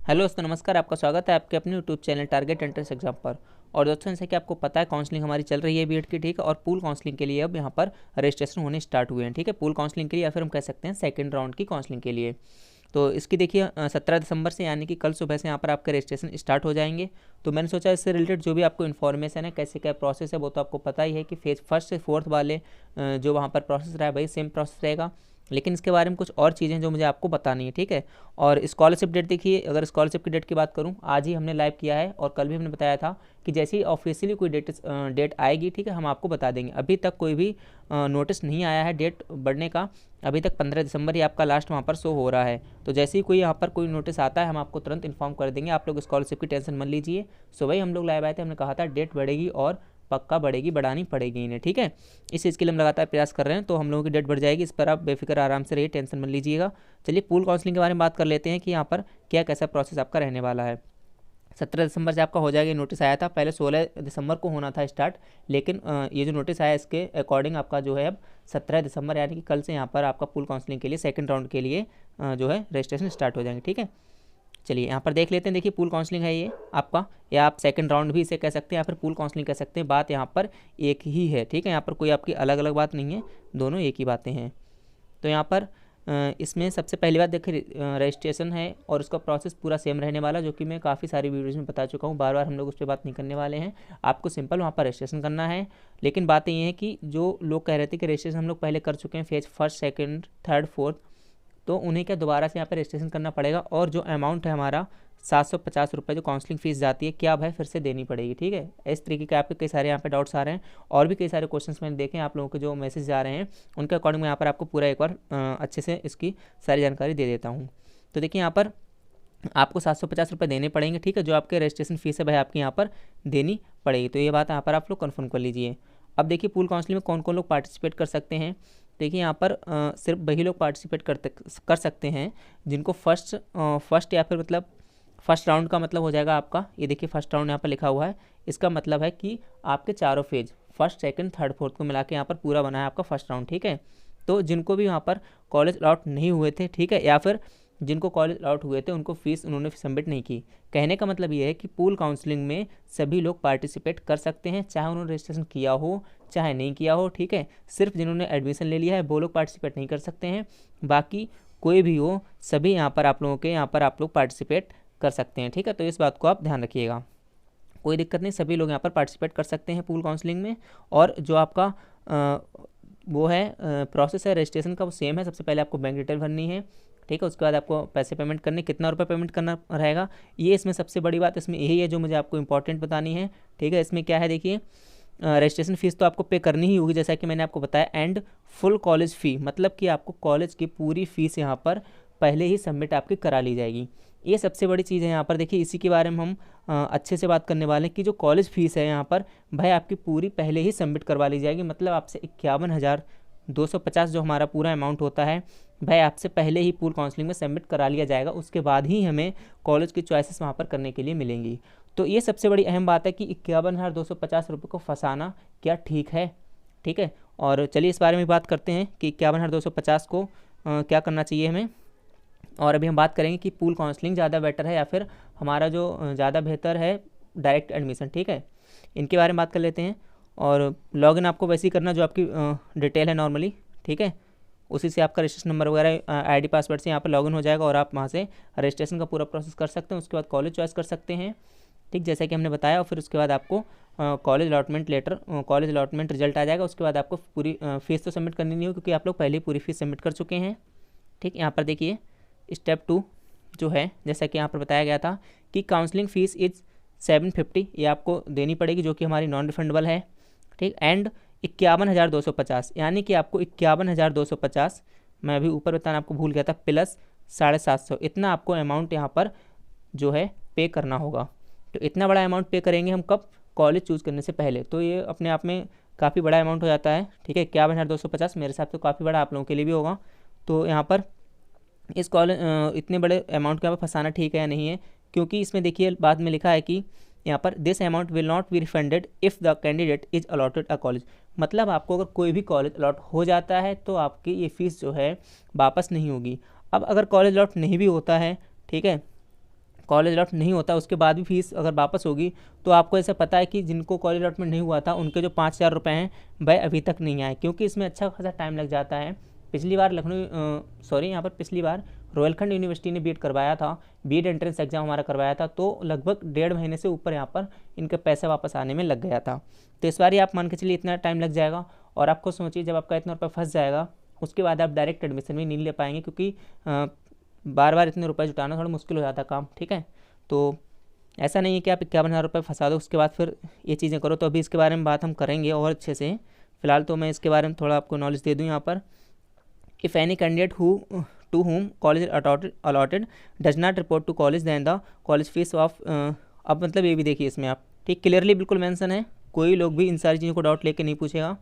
Hello दोस्तों, नमस्कार। आपका स्वागत है आपके अपने YouTube channel target entrance exam पर। और दोस्तों, जैसे कि आपको पता है काउंसलिंग हमारी चल रही है बीएड की, ठीक है। और पूल काउंसलिंग के लिए अब यहाँ पर रजिस्ट्रेशन होने स्टार्ट हुए हैं, ठीक है। पूल काउंसलिंग के लिए या फिर हम कह सकते हैं सेकंड राउंड की काउंसलिंग के लिए। तो इसकी देखिए 17 दिसंबर से यानी कि कल सुबह से यहाँ पर आपके रजिस्ट्रेशन स्टार्ट हो जाएंगे। तो मैंने सोचा इससे रिलेटेड जो भी आपको इन्फॉर्मेशन है, कैसे क्या प्रोसेस है, वो तो आपको पता ही है कि फेज फर्स्ट से फोर्थ वाले जो वहाँ पर प्रोसेस रहा है भाई सेम प्रोसेस रहेगा। लेकिन इसके बारे में कुछ और चीज़ें जो मुझे आपको बतानी है, ठीक है। और स्कॉलरशिप डेट देखिए, अगर स्कॉलरशिप की डेट की बात करूँ, आज ही हमने लाइव किया है और कल भी हमने बताया था कि जैसे ही ऑफिशियली कोई डेट आएगी, ठीक है, हम आपको बता देंगे। अभी तक कोई भी नोटिस नहीं आया है डेट बढ़ने का। अभी तक 15 दिसंबर ही आपका लास्ट वहाँ पर शो हो रहा है। तो जैसे ही कोई यहाँ पर कोई नोटिस आता है, हम आपको तुरंत इन्फॉर्म कर देंगे। आप लोग स्कॉलरशिप की टेंशन मत लीजिए। सुबह ही हम लोग लाइव आए थे, हमने कहा था डेट बढ़ेगी और पक्का बढ़ेगी, बढ़ानी पड़ेगी इन्हें, ठीक है। इस चीज़ के लिए हम लगातार प्रयास कर रहे हैं, तो हम लोगों की डेट बढ़ जाएगी। इस पर आप बेफिक्र आराम से रहिए, टेंशन मत लीजिएगा। चलिए पूल काउंसलिंग के बारे में बात कर लेते हैं कि यहाँ पर क्या कैसा प्रोसेस आपका रहने वाला है। 17 दिसंबर से आपका हो जाएगा। नोटिस आया था, पहले 16 दिसंबर को होना था स्टार्ट, लेकिन ये जो नोटिस आया इसके अकॉर्डिंग आपका जो है अब 17 दिसंबर यानी कि कल से यहाँ पर आपका पूल काउंसलिंग के लिए सेकंड राउंड के लिए जो है रजिस्ट्रेशन स्टार्ट हो जाएंगे, ठीक है। चलिए यहाँ पर देख लेते हैं। देखिए पूल काउंसलिंग है ये आपका, या आप सेकंड राउंड भी इसे कह सकते हैं या फिर पूल काउंसलिंग कह सकते हैं। बात यहाँ पर एक ही है, ठीक है। यहाँ पर कोई आपकी अलग अलग बात नहीं है, दोनों एक ही बातें हैं। तो यहाँ पर इसमें सबसे पहली बात देखिए रजिस्ट्रेशन है और उसका प्रोसेस पूरा सेम रहने वाला, जो कि मैं काफ़ी सारी वीडियोज़ में बता चुका हूँ। बार बार हम लोग उस पर बात नहीं करने वाले हैं। आपको सिंपल वहाँ पर रजिस्ट्रेशन करना है। लेकिन बात ये है कि जो लोग कह रहे थे कि रजिस्ट्रेशन हम लोग पहले कर चुके हैं phase first second third fourth, तो उन्हें क्या दोबारा से यहाँ पर रजिस्ट्रेशन करना पड़ेगा। और जो अमाउंट है हमारा 750 रुपये जो काउंसलिंग फ़ीस जाती है, क्या भाई फिर से देनी पड़ेगी, ठीक है। इस तरीके के आपके कई सारे यहाँ पे डाउट्स आ रहे हैं और भी कई सारे क्वेश्चंस मैंने देखे हैं। आप लोगों के जो मैसेज आ रहे हैं उनके अकॉर्डिंग मैं यहाँ पर आपको पूरा एक बार अच्छे से इसकी सारी जानकारी दे देता हूँ। तो देखिए यहाँ पर आपको 750 रुपये देने पड़ेंगे, ठीक है। जो आपके रजिस्ट्रेशन फ़ीस है भाई आपकी यहाँ पर देनी पड़ेगी। तो ये बात यहाँ पर आप लोग कन्फर्म कर लीजिए। अब देखिए पूल काउंसलिंग में कौन कौन लोग पार्टिसिपेट कर सकते हैं। देखिए यहाँ पर सिर्फ वही लोग पार्टिसिपेट कर सकते हैं जिनको फर्स्ट या फिर मतलब फर्स्ट राउंड का मतलब हो जाएगा आपका, ये देखिए फर्स्ट राउंड यहाँ पर लिखा हुआ है। इसका मतलब है कि आपके चारों phase first second third fourth को मिला के यहाँ पर पूरा बना है आपका फर्स्ट राउंड, ठीक है। तो जिनको भी यहाँ पर कॉलेज अलॉट नहीं हुए थे, ठीक है, या फिर जिनको कॉलेज अलॉट हुए थे उनको फीस उन्होंने सबमिट नहीं की। कहने का मतलब ये है कि पूल काउंसलिंग में सभी लोग पार्टिसिपेट कर सकते हैं, चाहे उन्होंने रजिस्ट्रेशन किया हो चाहे नहीं किया हो, ठीक है। सिर्फ जिन्होंने एडमिशन ले लिया है वो लोग पार्टिसिपेट नहीं कर सकते हैं। बाकी कोई भी हो, सभी यहाँ पर आप लोगों के यहाँ पर आप लोग पार्टिसिपेट कर सकते हैं, ठीक है। तो इस बात को आप ध्यान रखिएगा, कोई दिक्कत नहीं, सभी लोग यहाँ पर पार्टिसिपेट कर सकते हैं पूल काउंसलिंग में। और जो आपका वो है प्रोसेस है रजिस्ट्रेशन का, वो सेम है। सबसे पहले आपको बैंक डिटेल भरनी है, ठीक है। उसके बाद आपको पैसे पेमेंट करने, कितना रुपये पेमेंट करना रहेगा, ये इसमें सबसे बड़ी बात इसमें यही है जो मुझे आपको इंपॉर्टेंट बतानी है, ठीक है। इसमें क्या है देखिए, रजिस्ट्रेशन फ़ीस तो आपको पे करनी ही होगी जैसा कि मैंने आपको बताया। एंड फुल कॉलेज फ़ी, मतलब कि आपको कॉलेज की पूरी फ़ीस यहाँ पर पहले ही सबमिट आपकी करा ली जाएगी। ये सबसे बड़ी चीज़ है यहाँ पर। देखिए इसी के बारे में हम अच्छे से बात करने वाले हैं कि जो कॉलेज फ़ीस है यहाँ पर भाई आपकी पूरी पहले ही सबमिट करवा ली जाएगी। मतलब आपसे 51,250 जो हमारा पूरा अमाउंट होता है भाई आपसे पहले ही पूल काउंसलिंग में सबमिट करा लिया जाएगा। उसके बाद ही हमें कॉलेज की चॉइसेस वहाँ पर करने के लिए मिलेंगी। तो ये सबसे बड़ी अहम बात है कि 51,250 रुपये को फंसाना क्या ठीक है, ठीक है। और चलिए इस बारे में बात करते हैं कि 51,250 को क्या करना चाहिए हमें। और अभी हम बात करेंगे कि पूल काउंसलिंग ज़्यादा बेटर है या फिर हमारा जो ज़्यादा बेहतर है डायरेक्ट एडमिशन, ठीक है। इनके बारे में बात कर लेते हैं। और लॉगिन आपको वैसे ही करना जो आपकी डिटेल है नॉर्मली, ठीक है। उसी से आपका रजिस्ट्रेशन नंबर वगैरह आईडी पासवर्ड से यहाँ पर लॉगिन हो जाएगा और आप वहाँ से रजिस्ट्रेशन का पूरा प्रोसेस कर सकते हैं। उसके बाद कॉलेज चॉइस कर सकते हैं, ठीक, जैसा कि हमने बताया। और फिर उसके बाद आपको college allotment letter, college allotment result आ जाएगा। उसके बाद आपको पूरी फीस तो सबमिट करनी नहीं हो क्योंकि आप लोग पहले ही पूरी फीस सबमिट कर चुके हैं, ठीक। यहाँ पर देखिए स्टेप 2 जो है, जैसा कि यहाँ पर बताया गया था कि काउंसलिंग फ़ीस इज़ 750, ये आपको देनी पड़ेगी जो कि हमारी नॉन रिफंडेबल है, ठीक। एंड 51,250, यानी कि आपको 51,250, मैं अभी ऊपर बताना आपको भूल गया था, प्लस 750, इतना आपको अमाउंट यहाँ पर जो है पे करना होगा। तो इतना बड़ा अमाउंट पे करेंगे हम कब, कॉलेज चूज़ करने से पहले। तो ये अपने आप में काफ़ी बड़ा अमाउंट हो जाता है, ठीक है। 51,250 मेरे हिसाब से काफ़ी बड़ा आप लोगों के लिए भी होगा। तो यहाँ पर इस कॉलेज इतने बड़े अमाउंट को यहाँ पर फंसाना ठीक है या नहीं है, क्योंकि इसमें देखिए बाद में लिखा है कि यहाँ पर this amount will not be refunded if the candidate is allotted a college. मतलब आपको अगर कोई भी कॉलेज अलॉट हो जाता है तो आपकी ये फ़ीस जो है वापस नहीं होगी। अब अगर कॉलेज अलॉट नहीं भी होता है, ठीक है, कॉलेज अलॉट नहीं होता उसके बाद भी फीस अगर वापस होगी तो आपको ऐसा पता है कि जिनको कॉलेज अलॉटमेंट नहीं हुआ था उनके जो 5,000 रुपये हैं वह अभी तक नहीं आए, क्योंकि इसमें अच्छा खासा टाइम लग जाता है। पिछली बार पिछली बार रोहिलखंड यूनिवर्सिटी ने बीएड करवाया था, बीएड एंट्रेंस एग्जाम हमारा करवाया था, तो लगभग 1.5 महीने से ऊपर यहाँ पर इनके पैसे वापस आने में लग गया था। तो इस बार ही आप मान के चलिए इतना टाइम लग जाएगा। और आपको सोचिए जब आपका इतना रुपये फंस जाएगा उसके बाद आप डायरेक्ट एडमिशन भी नहीं ले पाएंगे, क्योंकि बार बार इतने रुपए जुटाना थोड़ा मुश्किल हो जाता है काम, ठीक है। तो ऐसा नहीं है कि आप 51,000 रुपये फंसा दो उसके बाद फिर ये चीज़ें करो। तो अभी इसके बारे में बात हम करेंगे और अच्छे से। फिलहाल तो मैं इसके बारे में थोड़ा आपको नॉलेज दे दूँ यहाँ पर। If any candidate to whom college allotted does not report to college then the college fees of अब मतलब ये भी देखिए इसमें आप ठीक क्लियरली बिल्कुल मेंशन है, कोई लोग भी इन सारी चीज़ों को डाउट लेके नहीं पूछेगा,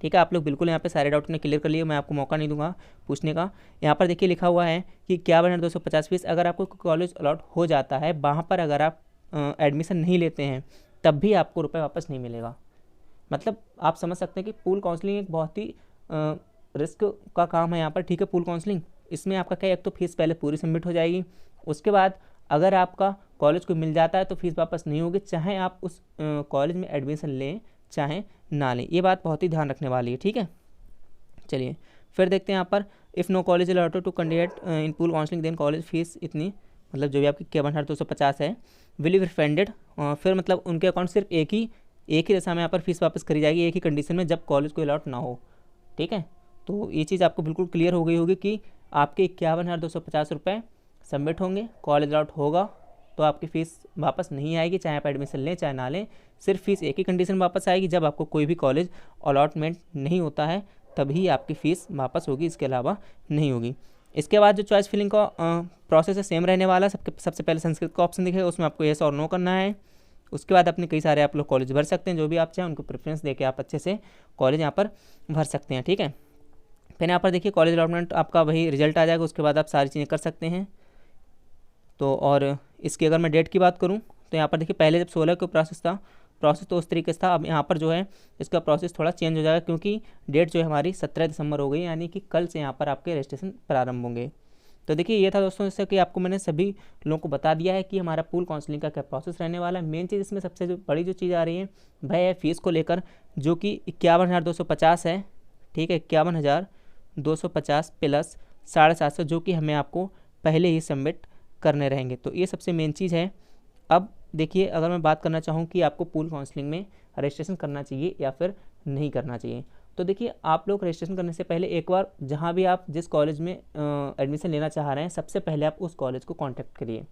ठीक है। आप लोग बिल्कुल यहाँ पे सारे डाउट ने क्लियर कर लिए, मैं आपको मौका नहीं दूंगा पूछने का। यहाँ पर देखिए लिखा हुआ है कि 51,250 फीस अगर आपको कॉलेज अलॉट हो जाता है, वहाँ पर अगर आप एडमिशन नहीं लेते हैं तब भी आपको रुपये वापस नहीं मिलेगा। मतलब आप समझ सकते हैं कि पूल काउंसलिंग एक बहुत ही रिस्क का काम है यहाँ पर, ठीक है। पूल काउंसलिंग इसमें आपका क्या, एक तो फीस पहले पूरी सबमिट हो जाएगी, उसके बाद अगर आपका कॉलेज को मिल जाता है तो फीस वापस नहीं होगी, चाहे आप उस कॉलेज में एडमिशन लें चाहे ना लें। ये बात बहुत ही ध्यान रखने वाली है, ठीक है। चलिए फिर देखते हैं यहाँ पर, if no college allotted to candidate in pool counselling then college fees इतनी, मतलब जो भी आपकी 51,250 है विल बी रिफंडेड। फिर मतलब उनके अकाउंट सिर्फ एक ही दशा में यहाँ पर फीस वापस करी जाएगी, एक ही कंडीशन में, जब कॉलेज को अलॉट ना हो, ठीक है। तो ये चीज़ आपको बिल्कुल क्लियर हो गई होगी कि आपके 51,250 रुपये सबमिट होंगे, कॉलेज अलॉट होगा तो आपकी फ़ीस वापस नहीं आएगी, चाहे आप एडमिशन लें चाहे ना लें। सिर्फ फीस एक ही कंडीशन वापस आएगी, जब आपको कोई भी कॉलेज अलॉटमेंट नहीं होता है तभी आपकी फ़ीस वापस होगी, इसके अलावा नहीं होगी। इसके बाद जो चॉइस फिलिंग का प्रोसेस है सेम रहने वाला। सबसे पहले संस्कृत का ऑप्शन दिखेगा, उसमें आपको येस और नो करना है। उसके बाद अपने कई सारे आप लोग कॉलेज भर सकते हैं, जो भी आप चाहें उनको प्रेफरेंस देके आप अच्छे से कॉलेज यहाँ पर भर सकते हैं, ठीक है। फिर यहाँ पर देखिए कॉलेज अलॉटमेंट आपका वही रिजल्ट आ जाएगा, उसके बाद आप सारी चीज़ें कर सकते हैं। तो और इसकी अगर मैं डेट की बात करूँ तो यहाँ पर देखिए पहले जब 16 का प्रोसेस तो उस तरीके से था, अब यहाँ पर जो है इसका प्रोसेस थोड़ा चेंज हो जाएगा, क्योंकि डेट जो है हमारी 17 दिसंबर हो गई, यानी कि कल से यहाँ पर आपके रजिस्ट्रेशन प्रारंभ होंगे। तो देखिए ये था दोस्तों, जैसे कि आपको मैंने सभी लोगों को बता दिया है कि हमारा पूल काउंसलिंग का क्या प्रोसेस रहने वाला है। मेन चीज़ इसमें सबसे जो बड़ी जो चीज़ आ रही है वह है फीस को लेकर, जो कि 51,250 है, ठीक है। 51,250 प्लस 750, जो कि हमें आपको पहले ही सबमिट करने रहेंगे। तो ये सबसे मेन चीज़ है। अब देखिए अगर मैं बात करना चाहूँ कि आपको पूल काउंसलिंग में रजिस्ट्रेशन करना चाहिए या फिर नहीं करना चाहिए, तो देखिए आप लोग रजिस्ट्रेशन करने से पहले एक बार जहाँ भी आप जिस कॉलेज में एडमिशन लेना चाह रहे हैं, सबसे पहले आप उस कॉलेज को कांटेक्ट करिए,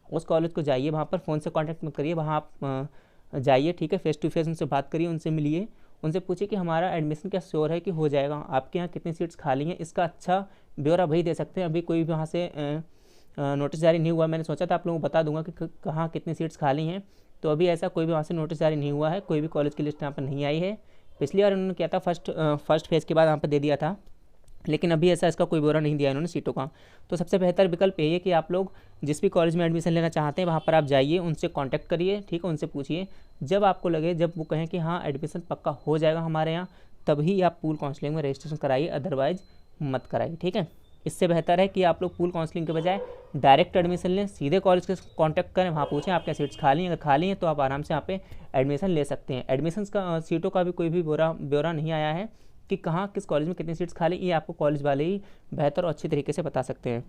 उस कॉलेज को जाइए, वहाँ पर फ़ोन से कांटेक्ट मत करिए, वहाँ आप जाइए, ठीक है। फेस टू फेस उनसे बात करिए, उनसे मिलिए, उनसे पूछिए कि हमारा एडमिशन क्या श्योर है कि हो जाएगा, आपके यहाँ कितनी सीट्स खाली हैं, इसका अच्छा ब्यौरा वही दे सकते हैं। अभी कोई भी वहाँ से नोटिस जारी नहीं हुआ, मैंने सोचा था आप लोगों को बता दूंगा कि कहाँ कितनी सीट्स खाली हैं, तो अभी ऐसा कोई भी वहाँ से नोटिस जारी नहीं हुआ है, कोई भी कॉलेज की लिस्ट यहाँ पर नहीं आई है। पिछली बार उन्होंने किया था फर्स्ट फेज़ के बाद यहाँ पर दे दिया था, लेकिन अभी ऐसा इसका कोई ब्यौरा नहीं दिया इन्होंने सीटों का। तो सबसे बेहतर विकल्प यही है कि आप लोग जिस भी कॉलेज में एडमिशन लेना चाहते हैं वहाँ पर आप जाइए, उनसे कांटेक्ट करिए, ठीक है, उनसे पूछिए। जब आपको लगे, जब वो कहें कि हाँ एडमिशन पक्का हो जाएगा हमारे यहाँ, तभी आप पूल काउंसलिंग में रजिस्ट्रेशन कराइए, अदरवाइज मत कराइए, ठीक है। इससे बेहतर है कि आप लोग पूल काउंसलिंग के बजाय डायरेक्ट एडमिशन लें, सीधे कॉलेज के कांटेक्ट करें, वहाँ पूछें आपके सीट्स खाली हैं, अगर खाली हैं तो आप आराम से यहाँ पे एडमिशन ले सकते हैं। एडमिशन्स का सीटों का भी कोई भी ब्यौरा नहीं आया है कि कहाँ किस कॉलेज में कितनी सीट्स खाली, ये आपको कॉलेज वाले ही बेहतर और अच्छी तरीके से बता सकते हैं।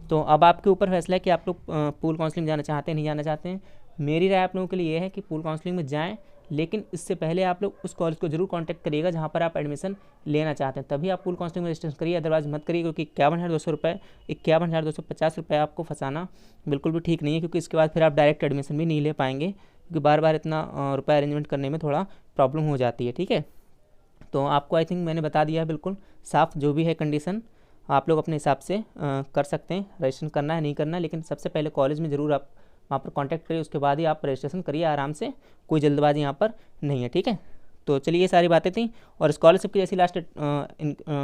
तो अब आपके ऊपर फैसला है कि आप लोग पूल काउंसलिंग जाना चाहते हैं नहीं जाना चाहते हैं। मेरी राय आप लोगों के लिए ये है कि पूल काउंसलिंग में जाएँ, लेकिन इससे पहले आप लोग उस कॉलेज को जरूर कांटेक्ट करिएगा जहाँ पर आप एडमिशन लेना चाहते हैं, तभी आप पूल काउंसलिंग में रजिस्ट्रेशन करिए, अदरवाइज मत करिए, क्योंकि 51,250 रुपये आपको फंसाना बिल्कुल भी ठीक नहीं है, क्योंकि इसके बाद फिर आप डायरेक्ट एडमिशन भी नहीं ले पाएंगे, क्योंकि बार बार इतना रुपये अरेंजमेंट करने में थोड़ा प्रॉब्लम हो जाती है, ठीक है। तो आपको आई थिंक मैंने बता दिया है बिल्कुल साफ, जो भी है कंडीशन आप लोग अपने हिसाब से कर सकते हैं, रजिस्ट्रेशन करना है नहीं करना है, लेकिन सबसे पहले कॉलेज में ज़रूर आप वहाँ पर कांटेक्ट करिए, उसके बाद ही आप रजिस्ट्रेशन करिए आराम से, कोई जल्दबाजी यहाँ पर नहीं है, ठीक है। तो चलिए ये सारी बातें थी, और स्कॉलरशिप की जैसी लास्ट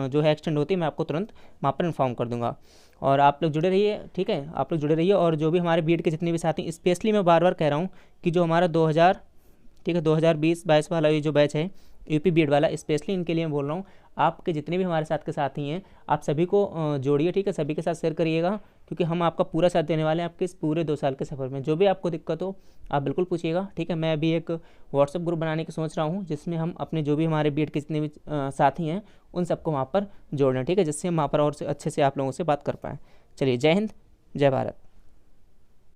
जो है एक्सटेंड होती है मैं आपको तुरंत वहाँ पर इन्फॉर्म कर दूँगा। और आप लोग जुड़े रहिए, ठीक है, आप लोग जुड़े रहिए। और जो भी हमारे बीएड के जितने भी साथी, स्पेशली मैं बार बार कह रहा हूँ कि जो हमारा 2020-22 वाला ये जो बैच है, यूपी बीएड वाला, स्पेशली इनके लिए मैं बोल रहा हूँ। आपके जितने भी हमारे साथ के साथी हैं, आप सभी को जोड़िए, ठीक है, सभी के साथ शेयर करिएगा, क्योंकि हम आपका पूरा साथ देने वाले हैं आपके इस पूरे 2 साल के सफ़र में। जो भी आपको दिक्कत हो आप बिल्कुल पूछिएगा, ठीक है। मैं अभी एक व्हाट्सअप ग्रुप बनाने की सोच रहा हूँ, जिसमें हम अपने जो भी हमारे बीएड के जितने भी साथी हैं उन सबको वहाँ पर जोड़ लें, ठीक है, जिससे हम वहाँ पर और अच्छे से आप लोगों से बात कर पाएँ। चलिए, जय हिंद, जय भारत।